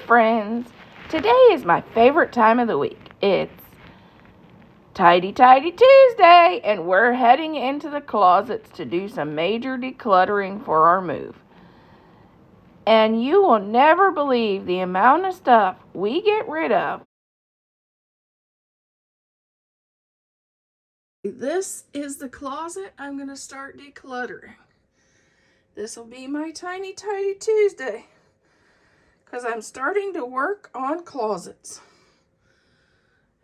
friends. Today is my favorite time of the week. It's Tidy Tuesday, and we're heading into the closets to do some major decluttering for our move. And you will never believe the amount of stuff we get rid of. This is the closet I'm going to start decluttering. This will be my Tidy Tuesday, because I'm starting to work on closets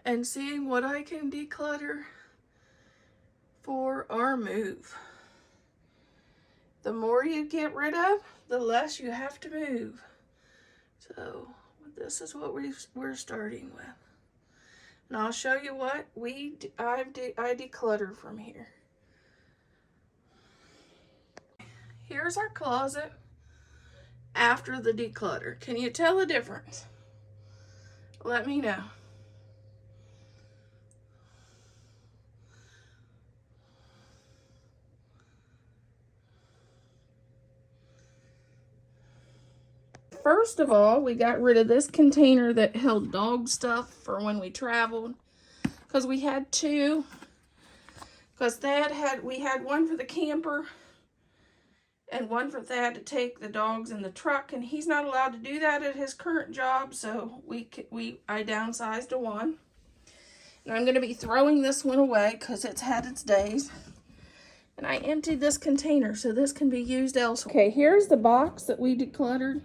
and seeing what I can declutter for our move. The more you get rid of, the less you have to move. So this is what we're starting with. And I'll show you what I declutter from here. Here's our closet after the declutter. Can you tell the difference? Let me know. First of all, we got rid of this container that held dog stuff for when we traveled, because we had two. Because we had one for the camper and one for Thad to take the dogs in the truck, and he's not allowed to do that at his current job, so I downsized to one. And I'm going to be throwing this one away because it's had its days. And I emptied this container so this can be used elsewhere. Okay, here's the box that we decluttered,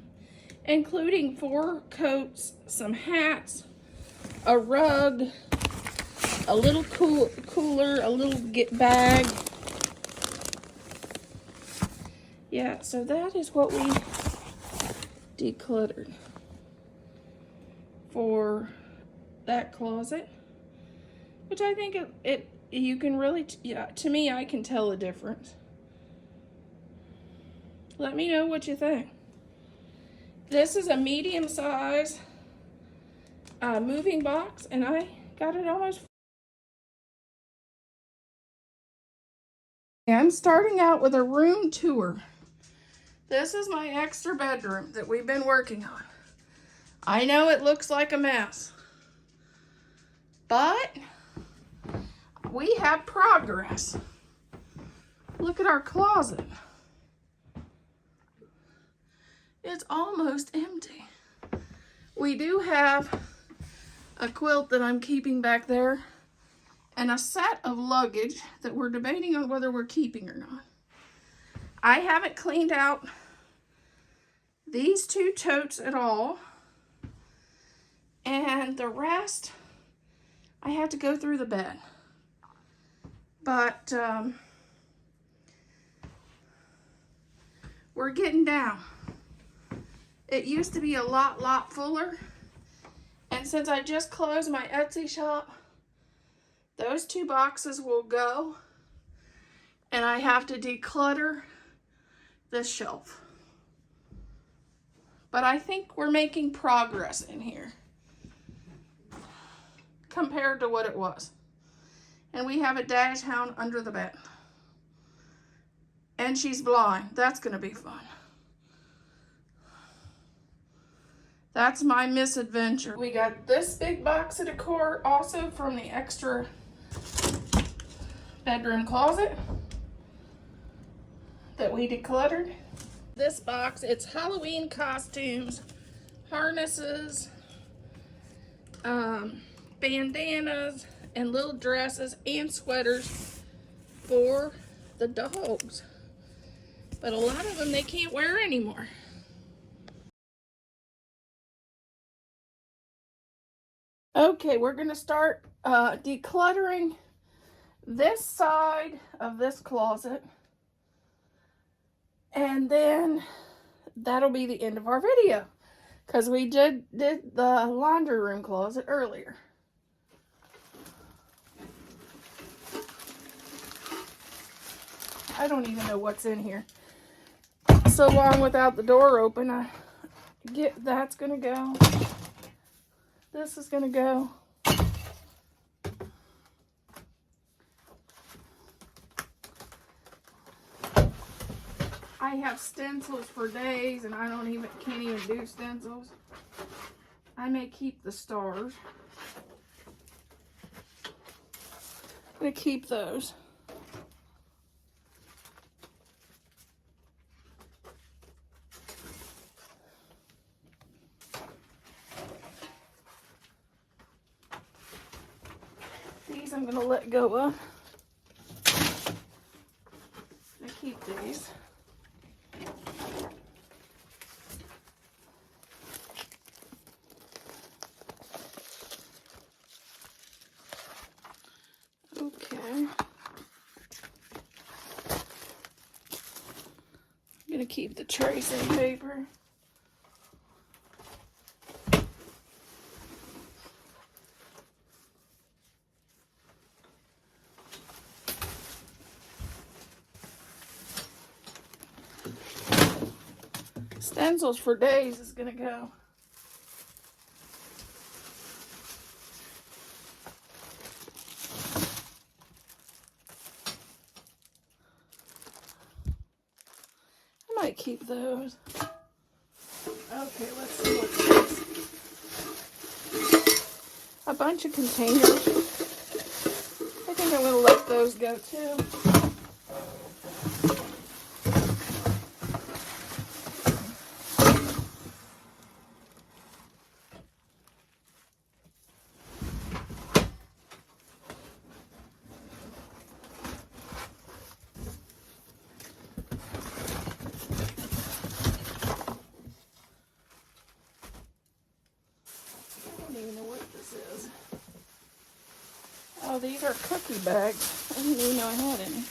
including 4 coats, some hats, a rug, a little cooler, a little bag. Yeah, so that is what we decluttered for that closet, which I think you can really, to me, I can tell the difference. Let me know what you think. This is a medium size moving box, and I got it almost. I'm starting out with a room tour. This is my extra bedroom that we've been working on. I know it looks like a mess, but we have progress. Look at our closet. It's almost empty. We do have a quilt that I'm keeping back there and a set of luggage that we're debating on whether we're keeping or not. I haven't cleaned out these 2 totes at all, and the rest I have to go through the bed. But we're getting down. It used to be a lot fuller, and since I just closed my Etsy shop, those 2 boxes will go, and I have to declutter this shelf. But I think we're making progress in here compared to what it was. And we have a dash hound under the bed. And she's blind. That's going to be fun. That's my misadventure. We got this big box of decor also from the extra bedroom closet that we decluttered. This box, it's Halloween costumes, harnesses, bandanas, and little dresses and sweaters for the dogs. But a lot of them they can't wear anymore. Okay, we're going to start decluttering this side of this closet. And then that'll be the end of our video, because we did the laundry room closet earlier. I don't even know what's in here. So long without the door open, that's gonna go. This is gonna go. I have stencils for days, and I can't even do stencils. I may keep the stars. I'm going to keep those. These I'm going to let go of. I keep these. Okay. I'm going to keep the tracing paper. Stencils for days is going to go. I might keep those. Okay, let's see what's this. A bunch of containers. I think I'm going to let those go too. Oh, these are cookie bags. I didn't even know I had any.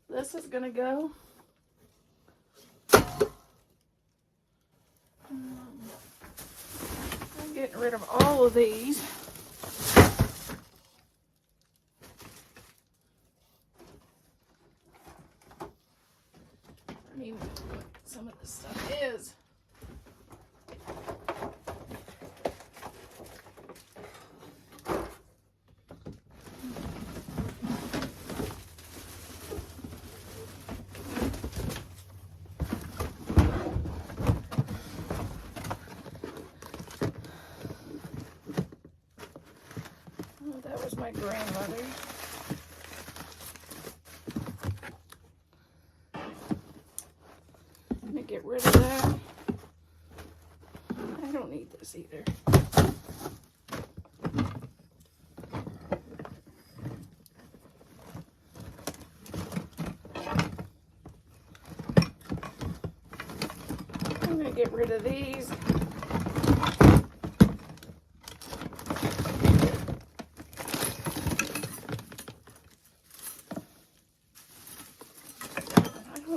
This is going to go. I'm getting rid of all of these. I don't even know what some of this stuff is. That was my grandmother. I'm gonna get rid of that. I don't need this either. I'm gonna get rid of these.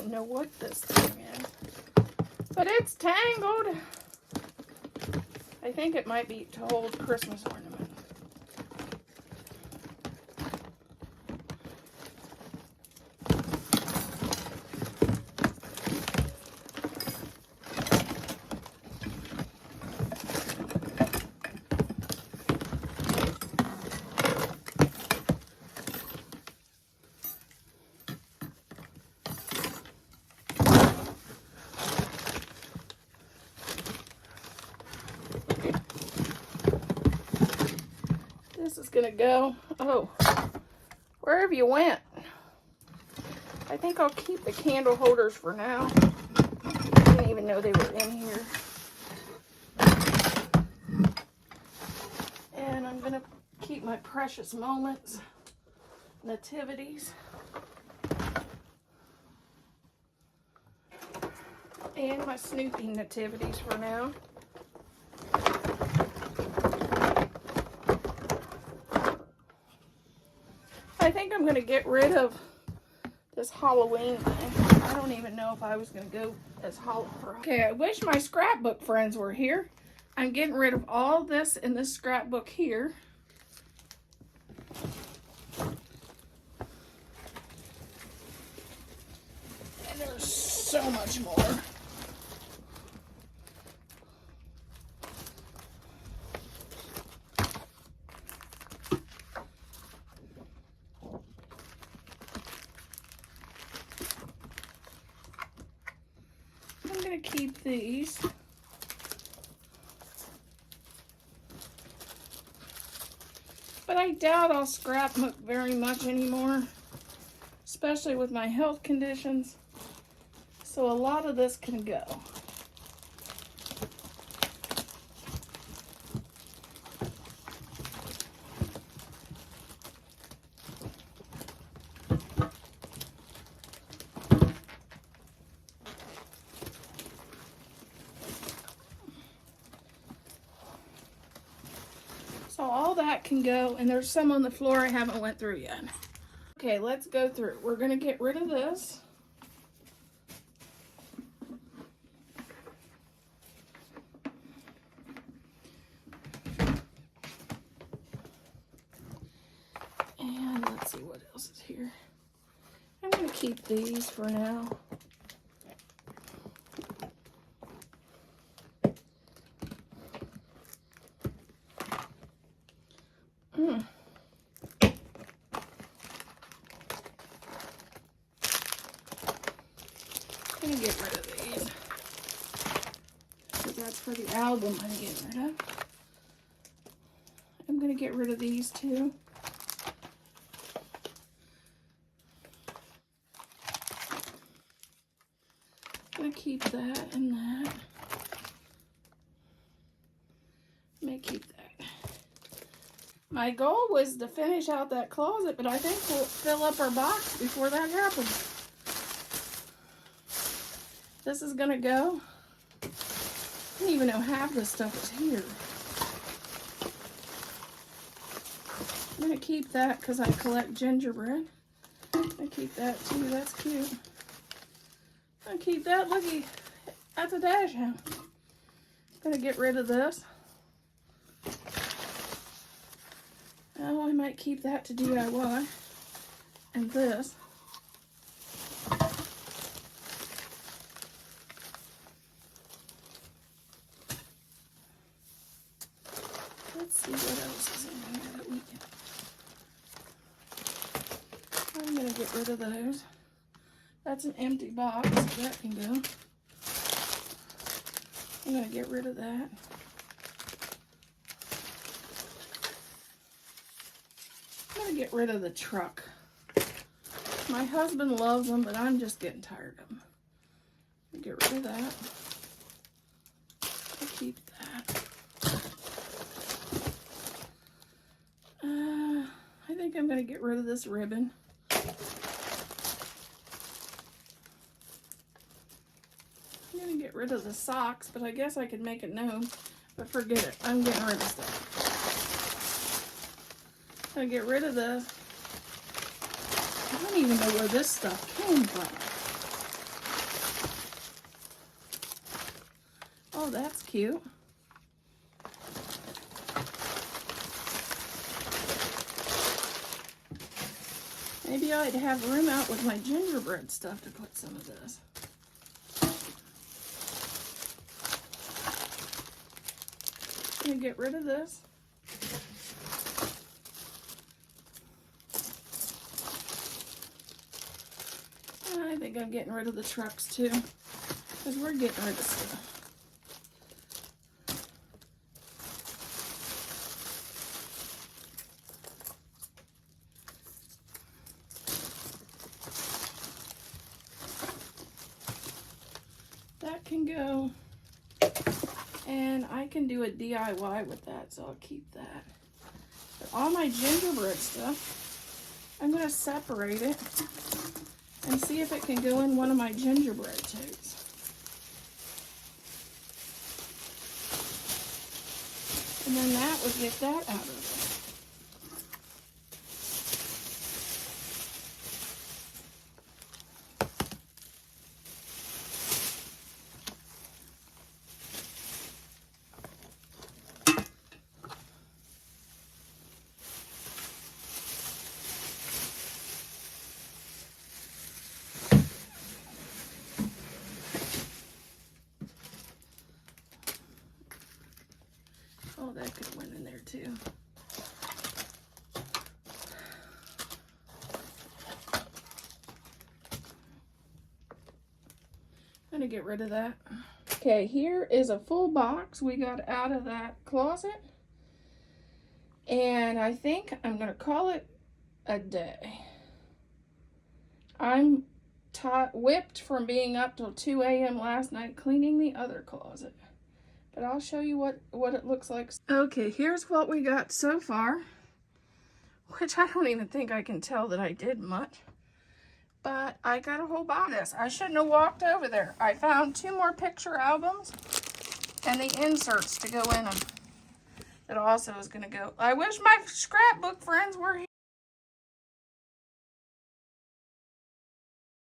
Know what this thing is, but it's tangled. I think it might be to hold Christmas ornament. This is gonna go. Oh, wherever you went. I think I'll keep the candle holders for now. I didn't even know they were in here. And I'm gonna keep my precious moments, nativities, and my Snoopy nativities for now. I think I'm going to get rid of this Halloween thing. I don't even know if I was going to go as Halloween. Okay, I wish my scrapbook friends were here. I'm getting rid of all this in this scrapbook here. And there's so much more. I'm going to keep these. I doubt I'll scrapbook very much anymore, especially with my health conditions. So a lot of this can go. So all that can go, and there's some on the floor I haven't went through yet. Okay, let's go through. We're gonna get rid of this. And let's see what else is here. I'm gonna keep these for now. I'm gonna get rid of these, because that's for the album I'm getting rid of. I'm gonna get rid of these too. I'm gonna keep that and that. I may keep that. My goal was to finish out that closet, but I think we'll fill up our box before that happens. This is gonna go. I don't even know half this stuff is here. I'm gonna keep that because I collect gingerbread. I keep that too, that's cute. I'm gonna keep that, looky, that's a dash hound. Gonna get rid of this. Oh, I might keep that to DIY. And this. Let's see what else is in here that we can. I'm gonna get rid of those. That's an empty box, so that can go. I'm gonna get rid of that. I'm gonna get rid of the truck. My husband loves them, but I'm just getting tired of them. Get rid of that. I'll keep that. I think I'm gonna get rid of this ribbon. I'm gonna get rid of the socks, but I guess I could make it known. But forget it. I'm getting rid of stuff. I'm gonna get rid of this. I don't even know where this stuff came from. Oh, that's cute. Maybe I'd have room out with my gingerbread stuff to put some of this. I'm gonna get rid of this. I think I'm getting rid of the trucks too, because we're getting rid of stuff. That can go, and I can do a DIY with that, so I'll keep that. But all my gingerbread stuff, I'm going to separate it and see if it can go in one of my gingerbread totes. And then that would get that out of it. Oh, that could have went in there too. I'm gonna get rid of that. Okay, here is a full box we got out of that closet. And I think I'm going to call it a day. I'm whipped from being up till 2 a.m. last night cleaning the other closet. But I'll show you what it looks like. Okay, here's what we got so far. Which I don't even think I can tell that I did much. But I got a whole box of this. I shouldn't have walked over there. I found 2 more picture albums and the inserts to go in them. That also is going to go. I wish my scrapbook friends were